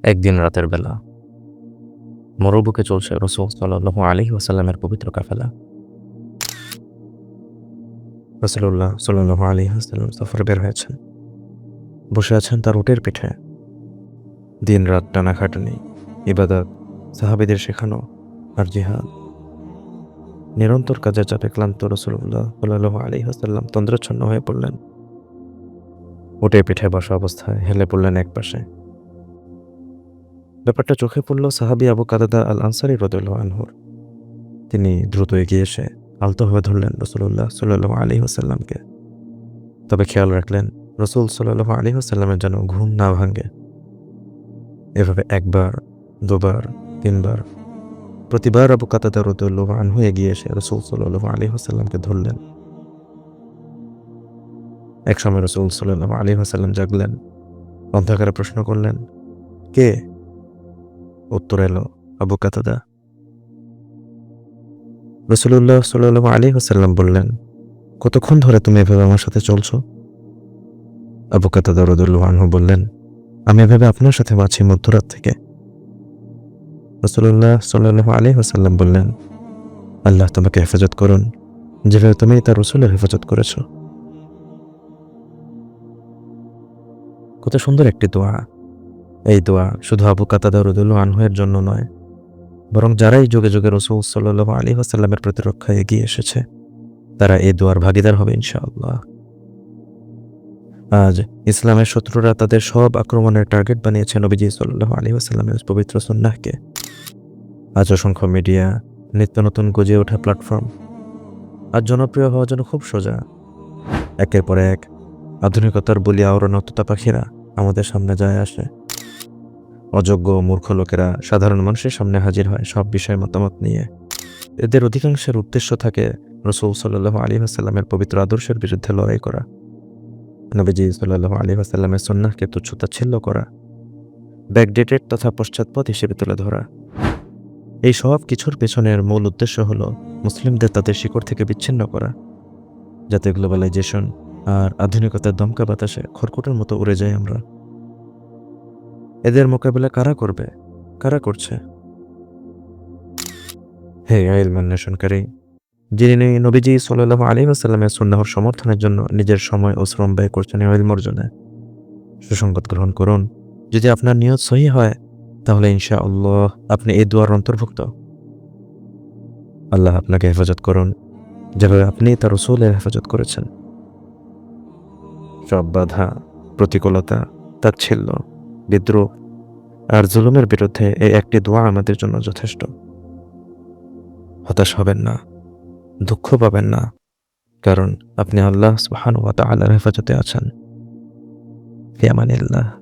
একদিন রাতের বেলা মরুবুকে চলছে রাসূল সাল্লাল্লাহু আলাইহি ওয়াসাল্লামের পবিত্র কাফেলা। রাসূলুল্লাহ সাল্লাল্লাহু আলাইহি ওয়াসাল্লাম সফরে বের হয়েছেন। বসে আছেন তার উটের পিঠে। দিন-রাত টানা খাটুনি, ইবাদত, সাহাবীদের শেখানো আর জিহাদ। নিরন্তর কাজের চাপে ক্লান্ত রাসূলুল্লাহ সাল্লাল্লাহু আলাইহি ওয়াসাল্লাম তন্দ্রাচ্ছন্ন হয়ে পড়লেন। উটের পিঠে বসা অবস্থায় হেলে পড়লেন একপাশে। ব্যাপারটা চোখে পড়ল সাহাবী আবু কাতাদা আল আনসারী রাদিয়াল্লাহু আনহুর। তিনি দ্রুত এগিয়ে এসে আলতোভাবে ধরলেন রাসূলুল্লাহ সাল্লাল্লাহু আলাইহি ওয়াসাল্লামকে। তবে খেয়াল রাখলেন রাসূল সাল্লাল্লাহু আলাইহি ওয়াসাল্লামের যেন ঘুম না ভাঙে। এভাবে একবার, দুবার, তিনবার, প্রতিবার আবু কাতাদা রাদিয়াল্লাহু আনহু এগিয়ে এসে রাসূল সাল্লাল্লাহু আলাইহি ওয়াসাল্লামকে ধরলেন। একসময় রাসূল সাল্লাল্লাহু আলাইহি ওয়াসাল্লাম জাগলেন। অন্ধকারে প্রশ্ন করলেন, "কে?" উত্তর এলো, "আবু কাতাদা।" রাসূলুল্লাহ সাল্লাল্লাহু আলাইহি ওয়াসাল্লাম বললেন, "কতক্ষণ ধরে তুমি এভাবে আমার সাথে চলছো?" আবু কাতাদা রাদিয়াল্লাহু আনহু বললেন, "আমি এভাবে আপনার সাথে আছি মধ্যরাত থেকে।" রাসূলুল্লাহ সাল্লাল্লাহু আলাইহি ওয়াসাল্লাম বললেন, "আল্লাহ তোমাকে হেফাজত করুন, যেভাবে তুমি তার রাসূলের হেফাজত করেছ।" কত সুন্দর একটি দোয়া। এই দোয়া শুধু আবু কাতাদা রাদিয়াল্লাহু আনহু এর জন্য নয়, বরং যারাই যুগে যুগে রাসূল সাল্লাল্লাহু আলাইহি ওয়াসাল্লামের প্রতিরক্ষায় এগিয়ে এসেছে, তারা এই দোয়ার ভাগীদার হবে ইনশাআল্লাহ। আজ ইসলামের শত্রুরা তাদের সব আক্রমণের টার্গেট বানিয়েছে নবীজি সাল্লাল্লাহু আলাইহি ওয়াসাল্লামের পবিত্র সুন্নাহকে। আজ অসংখ্য মিডিয়া, নিত্য নতুন গজিয়ে ওঠা প্ল্যাটফর্ম। আজ জনপ্রিয় হওয়া যেন খুব সোজা। একের পর এক আধুনিকতার বলি আওড়ানো তোতা পাখিরা আমাদের সামনে যায় আসে। অযোগ্য মূর্খ লোকেরা সাধারণ মানুষের সামনে হাজির হয় সব বিষয়ে মতামত নিয়ে। এদের অধিকাংশের উদ্দেশ্য থাকে রাসূল সাল্লাল্লাহু আলাইহি ওয়াসাল্লামের পবিত্র আদর্শের বিরুদ্ধে লড়াই করা, নবীজি সাল্লাল্লাহু আলাইহি ওয়াসাল্লামের সুন্নাহকে তুচ্ছ-তাচ্ছিল্য করা, ব্যাকডেটেড তথা পশ্চাৎপদ হিসেবে তুলে ধরা। এই সব কিছুর পেছনের মূল উদ্দেশ্য হলো মুসলিমদের তাদের শিকড় থেকে বিচ্ছিন্ন করা, যাতে গ্লোবালাইজেশন আর আধুনিকতার দমকা বাতাসে খড়কুটোর মতো উড়ে যাই আমরা। এদের মোকাবিলা কারা করবে? কারা করছে? হে ইলম অন্বেষণকারী, যিনি নবীজি সাল্লাল্লাহু আলাইহি ওয়াসাল্লামের সুন্নাহর সমর্থনের জন্য নিজের সময় ও শ্রম ব্যয় করছেন ইলম অর্জনে, সুসংবাদ গ্রহণ করুন। যদি আপনার নিয়ত সহি হয়, তাহলে ইনশাআল্লাহ আপনি এই দুয়ার অন্তর্ভুক্ত। আল্লাহ আপনাকে হেফাজত করুন, যেভাবে আপনি তার রাসূলের হেফাজত করেছেন। সব বাধা, প্রতিকূলতা, তাচ্ছিল্য, বিদ্রোহ আর জুলুমের বিরুদ্ধে এই একটি দোয়া আমাদের জন্য যথেষ্ট। হতাশ হবেন না, দুঃখ পাবেন না, কারণ আপনি আল্লাহ সুবহানাহু ওয়া তাআলার হেফাজতে আছেন। ফি আমানিল্লাহ।